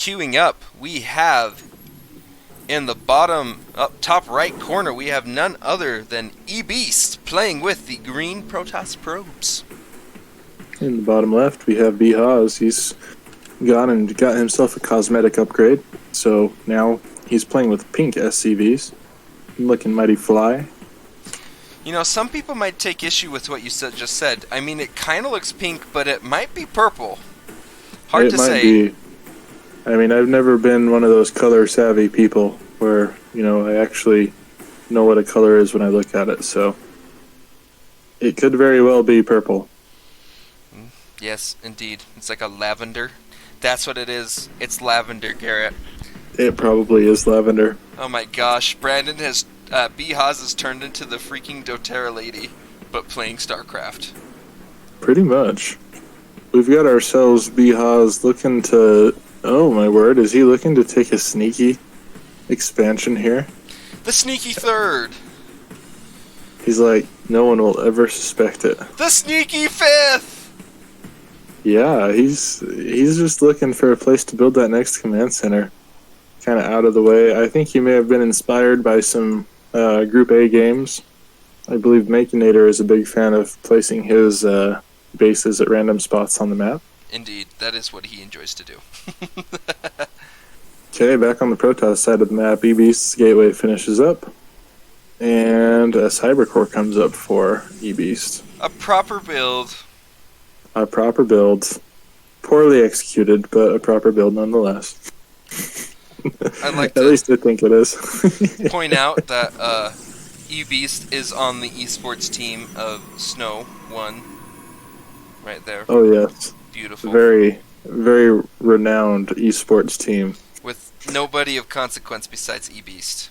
queuing up, we have in the bottom up top right corner, we have none other than E-Beast playing with the green Protoss probes. In the bottom left, we have B-Haz. He's gone and got himself a cosmetic upgrade, so now he's playing with pink SCVs. Looking mighty fly. You know, some people might take issue with what you just said. I mean, it kind of looks pink, but it might be purple. Hard to say. It might be. I mean, I've never been one of those color-savvy people where, you know, I actually know what a color is when I look at it, so it could very well be purple. Yes, indeed. It's like a lavender. That's what it is. It's lavender, Garrett. It probably is lavender. Oh my gosh, Brandon has... B-Haz has turned into the freaking doTERRA lady, but playing Starcraft. Pretty much. We've got ourselves B-Haz looking to... Oh my word, is he looking to take a sneaky expansion here? The sneaky third! He's like, no one will ever suspect it. The sneaky fifth! Yeah, he's just looking for a place to build that next command center. Kind of out of the way. I think he may have been inspired by some Group A games. I believe Makinator is a big fan of placing his bases at random spots on the map. Indeed, that is what he enjoys to do. Okay, back on the Protoss side of the map, E-Beast's gateway finishes up, and a Cybercore comes up for E-Beast. A proper build. A proper build. Poorly executed, but a proper build nonetheless. I'd like At least I think it is. point out that E-Beast is on the esports team of Snow 1. Right there. Oh, yes. Beautiful. Very, very renowned esports team. With nobody of consequence besides E-Beast.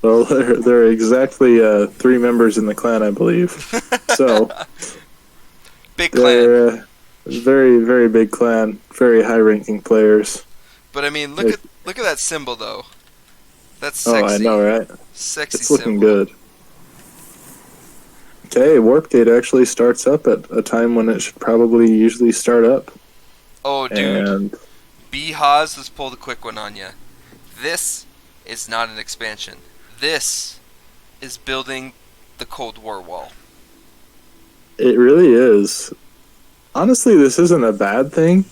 Well, there are exactly 3 members in the clan, I believe. So, big clan. They're very, very big clan. Very high-ranking players. But I mean, look at that symbol though. That's sexy. Oh, I know, right? Sexy. It's looking symbol. good. Okay, Warp Gate actually starts up at a time when it should probably usually start up. Oh, dude. And B-Haz has pulled a quick one on you. This is not an expansion. This is building the Cold War wall. it really is. Honestly, this isn't a bad thing.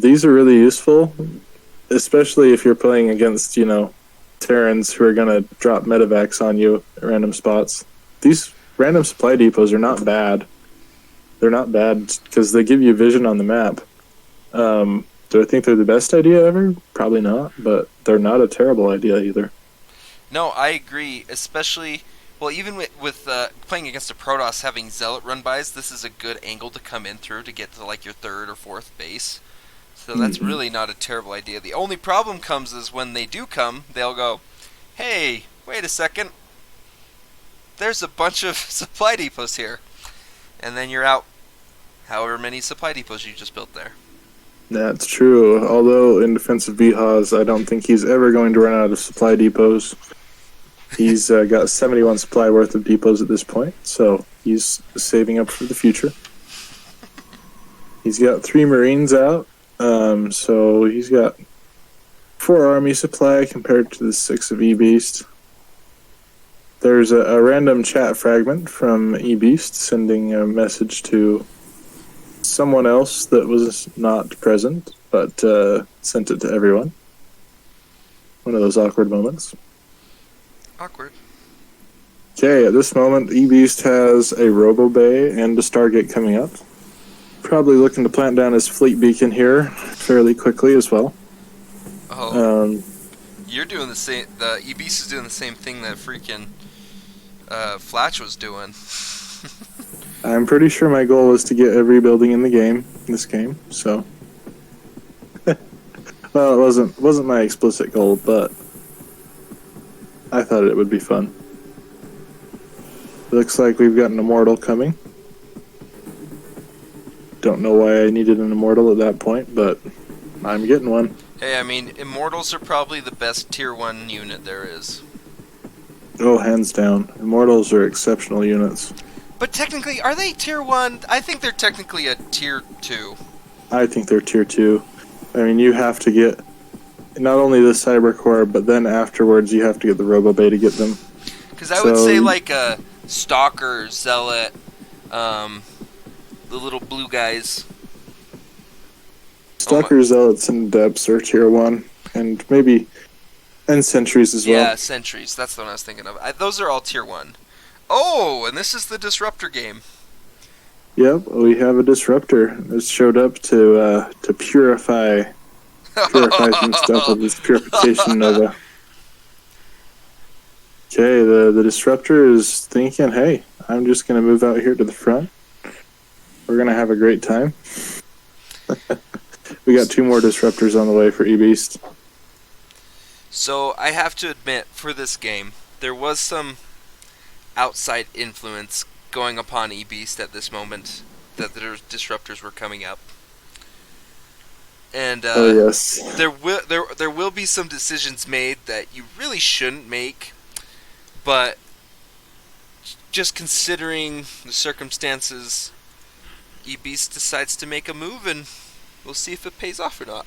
These are really useful, especially if you're playing against, you know, Terrans who are going to drop medevacs on you at random spots. These random supply depots are not bad. They're not bad because they give you vision on the map. Do I think they're the best idea ever? Probably not, but they're not a terrible idea either. No, I agree, especially... Well, even with playing against a Protoss having Zealot run-bys, this is a good angle to come in through to get to like your third or fourth base. So that's really not a terrible idea. The only problem comes is when they do come, they'll go, hey, wait a second. There's a bunch of supply depots here. And then you're out however many supply depots you just built there. That's true. Although in defense of B-Haz, I don't think he's ever going to run out of supply depots. He's got 71 supply worth of depots at this point, so he's saving up for the future. He's got 3 Marines out, so he's got 4 army supply compared to the 6 of E-Beast. There's a random chat fragment from E-Beast sending a message to someone else that was not present, but sent it to everyone. One of those awkward moments. Awkward. Okay, at this moment, E-Beast has a Robo Bay and a Stargate coming up. Probably looking to plant down his fleet beacon here fairly quickly as well. Oh, you're doing the same. The E-Beast is doing the same thing that freaking Flatch was doing. I'm pretty sure my goal is to get every building in the game, this game, so... Well, it wasn't my explicit goal, but I thought it would be fun. Looks like we've got an Immortal coming. Don't know why I needed an Immortal at that point, but I'm getting one. Hey, I mean, Immortals are probably the best Tier 1 unit there is. Oh, hands down. Immortals are exceptional units. But technically, are they Tier 1? I think they're technically a Tier 2. I think they're Tier 2. I mean, you have to get not only the cyber core, but then afterwards you have to get the robo bay to get them. Because I would say So like a stalker, zealot, the little blue guys. Oh my, stalker, zealots, and adepts are tier 1, and maybe and sentries as well. yeah, sentries. That's the one I was thinking of. Those are all tier 1. Oh, and this is the disruptor game. Yep, we have a disruptor that showed up to purify some stuff with this purification nova. Okay, the disruptor is thinking, hey, I'm just going to move out here to the front. We're going to have a great time. We got 2 more disruptors on the way for E-Beast. So I have to admit, for this game, there was some outside influence going upon E-Beast at this moment that the disruptors were coming up. And Oh, yes. there will be some decisions made that you really shouldn't make, but just considering the circumstances, E-Beast decides to make a move, and we'll see if it pays off or not.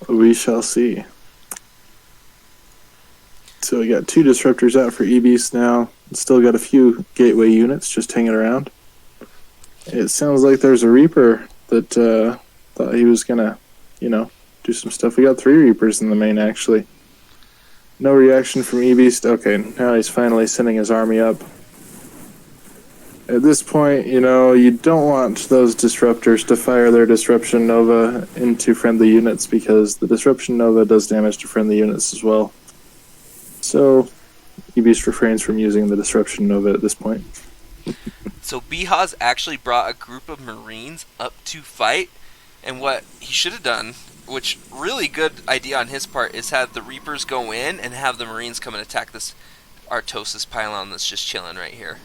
We shall see. So we got 2 disruptors out for E-Beast now. Still got a few gateway units just hanging around. It sounds like there's a Reaper that thought he was gonna, do some stuff. We got 3 Reapers in the main, actually. No reaction from E-Beast. Okay, now he's finally sending his army up. At this point, you don't want those disruptors to fire their Disruption Nova into friendly units, because the Disruption Nova does damage to friendly units as well. So, E-Beast refrains from using the Disruption Nova at this point. So Bihaz actually brought a group of Marines up to fight, and what he should have done, which really good idea on his part, is have the Reapers go in and have the Marines come and attack this Artosis pylon that's just chilling right here.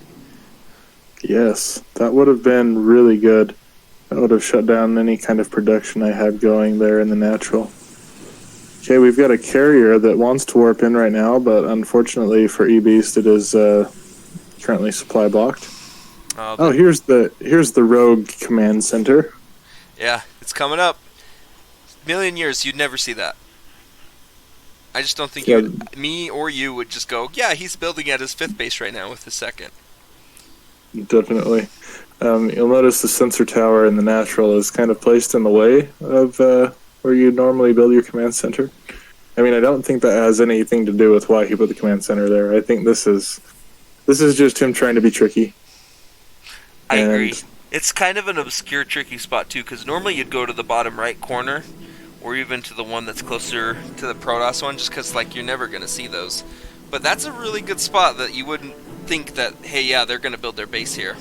Yes, that would have been really good. That would have shut down any kind of production I had going there in the natural. Okay, we've got a carrier that wants to warp in right now, but unfortunately for E-Beast, it is currently supply blocked. Here's the rogue command center. Yeah, it's coming up. Million years, you'd never see that. I just don't think me or you would just go, yeah, he's building at his 5th base right now with his 2nd. Definitely. You'll notice the sensor tower in the natural is kind of placed in the way of where you normally build your command center. I mean, I don't think that has anything to do with why he put the command center there. I think this is just him trying to be tricky. I agree. It's kind of an obscure, tricky spot, too, because normally you'd go to the bottom right corner, or even to the one that's closer to the Protoss one, just because, you're never going to see those. But that's a really good spot that you wouldn't think that, hey, yeah, they're going to build their base here.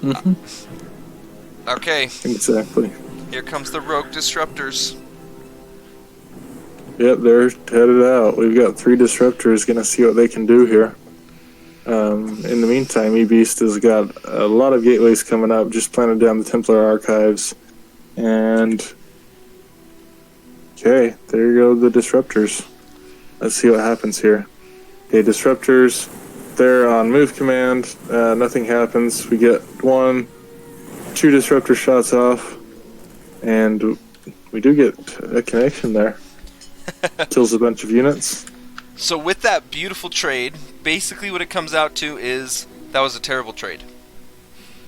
Mm-hmm. Okay. Exactly. Here comes the rogue disruptors. Yep, they're headed out. We've got 3 disruptors going to see what they can do here. In the meantime, E-Beast has got a lot of gateways coming up, just planted down the Templar archives. And, okay, there you go, the disruptors. Let's see what happens here. Okay, disruptors, they're on move command. Nothing happens. We get 2 disruptor shots off, and we do get a connection there. Kills a bunch of units. So with that beautiful trade, basically what it comes out to is that was a terrible trade.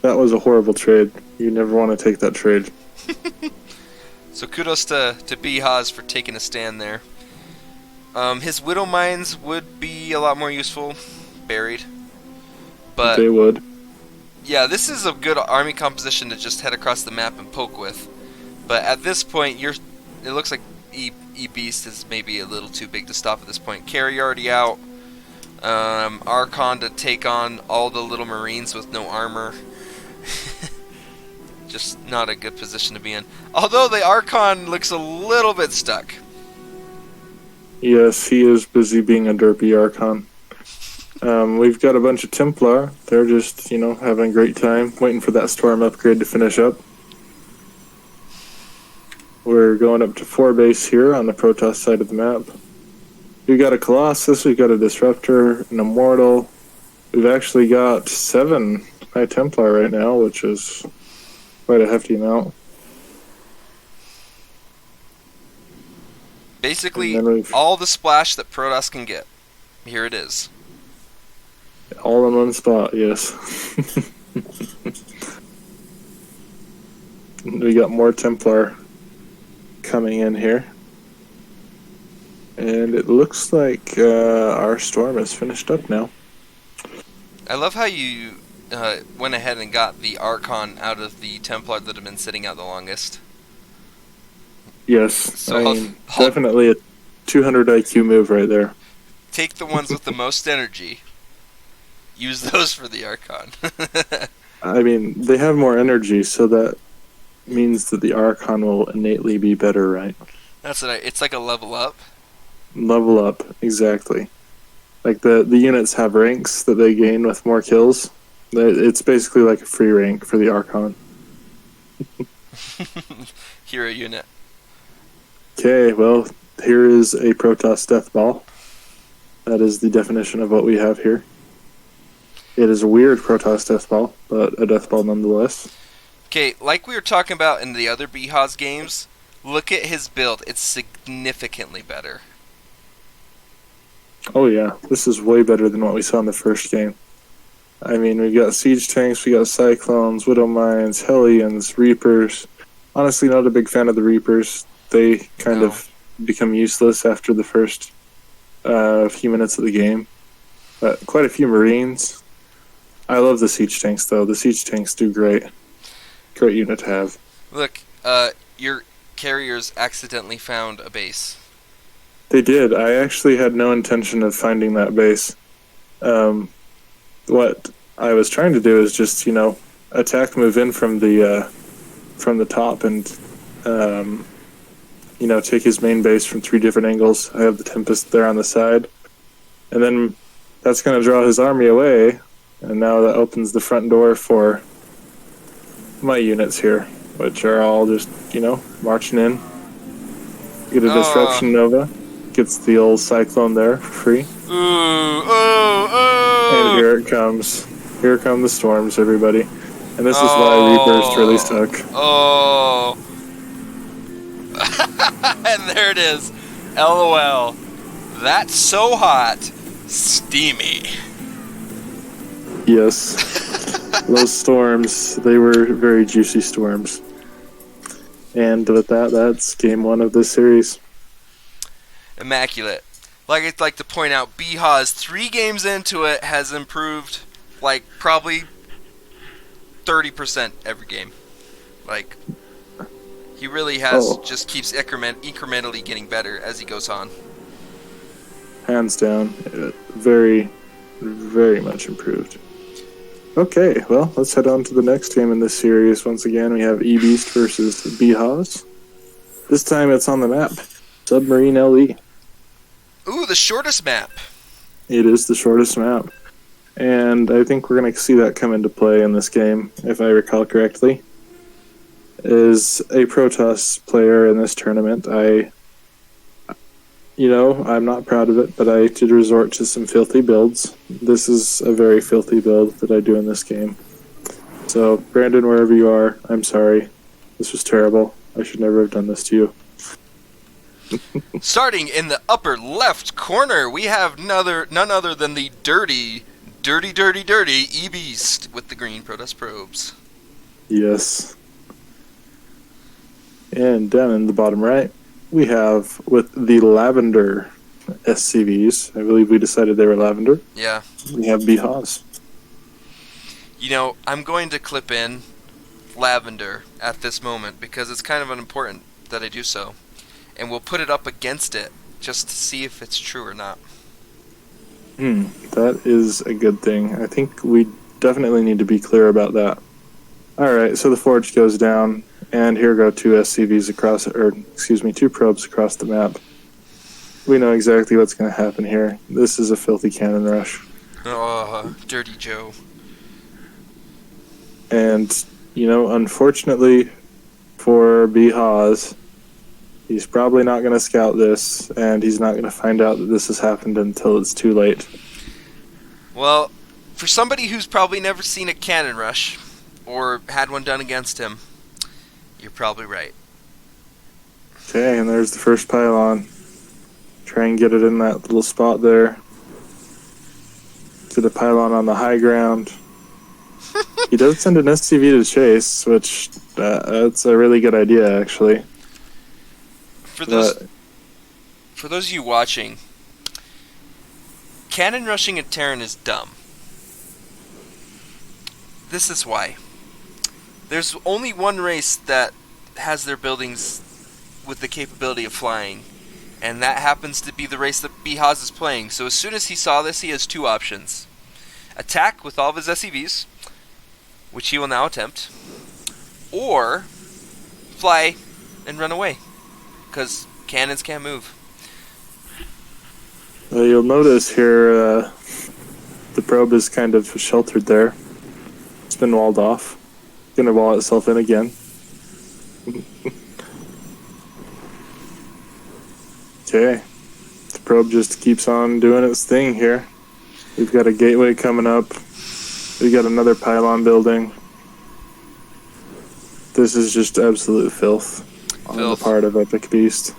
That was a horrible trade. You never want to take that trade. So kudos to Bihaz for taking a stand there. His Widow Mines would be a lot more useful buried. But they would. Yeah, this is a good army composition to just head across the map and poke with. But at this point, it looks like E-Beast is maybe a little too big to stop at this point. Carry already out. Archon to take on all the little Marines with no armor. Just not a good position to be in. Although the Archon looks a little bit stuck. Yes, he is busy being a derpy Archon. We've got a bunch of Templar. They're just, having a great time, waiting for that Storm upgrade to finish up. We're going up to 4 base here on the Protoss side of the map. We've got a Colossus, we've got a Disruptor, an Immortal. We've actually got 7 High Templar right now, which is quite a hefty amount. And Basically, then we've all the splash that Protoss can get. Here it is. all in one spot, yes. We got more Templar coming in here. And it looks like our storm is finished up now. I love how you went ahead and got the Archon out of the Templar that have been sitting out the longest. Yes, So I I'll, mean, I'll definitely a 200 IQ move right there. take the ones with the most energy. Use those for the Archon. I mean, they have more energy, so that means that the Archon will innately be better, right? That's what it's like a level up. Level up, exactly. Like the units have ranks that they gain with more kills. It's basically like a free rank for the Archon. Hero unit. Okay, well, here is a Protoss Death Ball. That is the definition of what we have here. It is a weird Protoss Death Ball, but a Death Ball nonetheless. Okay, like we were talking about in the other Bihaz games, look at his build. It's significantly better. Oh yeah, this is way better than what we saw in the first game. I mean, we got Siege Tanks, we got Cyclones, Widow Mines, Hellions, Reapers. Honestly, not a big fan of the Reapers. They kind of become useless after the first few minutes of the game. But quite a few Marines. I love the Siege Tanks, though. The Siege Tanks do great. Great unit to have. Look, your carriers accidentally found a base. They did. I actually had no intention of finding that base. What I was trying to do is just, attack, move in from the top, and take his main base from 3 different angles. I have the Tempest there on the side, and then that's going to draw his army away, and now that opens the front door for my units here, which are all just, marching in. Get a Disruption Nova. Gets the old Cyclone there for free. And here it comes. Here come the storms, everybody. And this is why Reapers really suck. Oh. And there it is. LOL. That's so hot. Steamy. Yes. Those storms, they were very juicy storms. And with that, that's game 1 of this series. Immaculate. I'd like to point out, Bihaz, 3 games into it, has improved, probably 30% every game. He really has, just keeps incrementally getting better as he goes on. Hands down. Very, very much improved. Okay, well, let's head on to the next game in this series. Once again, we have E-Beast versus Bihaz. This time it's on the map. Submarine LE. Ooh, the shortest map. It is the shortest map. And I think we're going to see that come into play in this game, if I recall correctly. As a Protoss player in this tournament, I'm not proud of it, but I did resort to some filthy builds. This is a very filthy build that I do in this game. So, Brandon, wherever you are, I'm sorry. This was terrible. I should never have done this to you. Starting in the upper left corner, we have none other than the dirty E-Beast with the green Protoss probes. Yes. And down in the bottom right, we have with the lavender SCVs. I believe we decided they were lavender. Yeah. We have Bihaz. I'm going to clip in lavender at this moment because it's kind of unimportant that I do so. And we'll put it up against it just to see if it's true or not. That is a good thing. I think we definitely need to be clear about that. Alright, so the forge goes down, and here go 2 SCVs two probes across the map. We know exactly what's going to happen here. This is a filthy cannon rush. Oh, Dirty Joe. And, unfortunately for Bihaz, he's probably not going to scout this, and he's not going to find out that this has happened until it's too late. Well, for somebody who's probably never seen a cannon rush, or had one done against him, you're probably right. Okay, and there's the first pylon. Try and get it in that little spot there. Get a pylon on the high ground. He does send an SCV to chase, which that's a really good idea, actually. For those But for those of you watching, cannon rushing a Terran is dumb. This is why. There's only one race that has their buildings with the capability of flying, and that happens to be the race that Behaz is playing. So as soon as he saw this, he has two options. Attack with all of his SCVs, which he will now attempt, or fly and run away, because cannons can't move. you'll notice here the probe is kind of sheltered there. It's been walled off. Gonna wall itself in again. Okay. The probe just keeps on doing its thing here. We've got a gateway coming up. We got another pylon building. This is just absolute filth on the part of Epic Beast.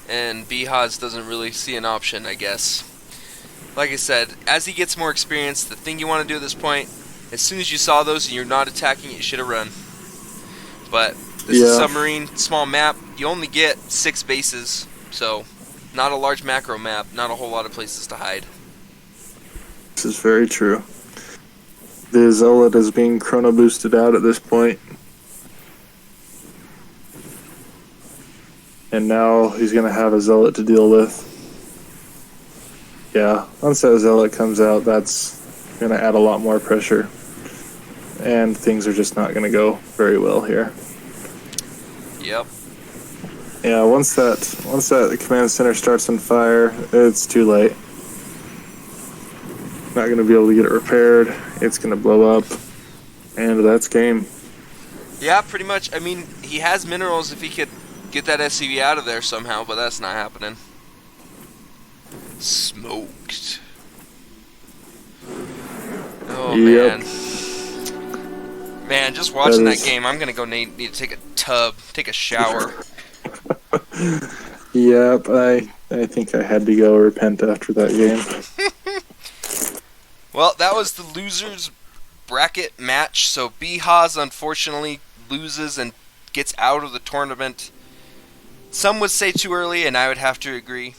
And Behaz doesn't really see an option, I guess. Like I said, as he gets more experience, the thing you want to do at this point, as soon as you saw those and you're not attacking, you should have run. But this is submarine, small map. You only get 6 bases, so not a large macro map, not a whole lot of places to hide. This is very true. The Zealot is being chrono boosted out at this point. And now he's going to have a Zealot to deal with. Yeah, once that Zealot comes out, that's going to add a lot more pressure. And things are just not going to go very well here. Yep. Yeah, once that command center starts on fire, it's too late. Not going to be able to get it repaired. It's going to blow up. And that's game. Yeah, pretty much. I mean, he has minerals if he could get that SCV out of there somehow, but that's not happening. Smoked. Oh, Yep. man. Man, just watching that game, I'm going to go need to take a tub, take a shower. Yep, I think I had to go repent after that game. Well, that was the losers bracket match, so Behaz unfortunately loses and gets out of the tournament. Some would say too early, and I would have to agree.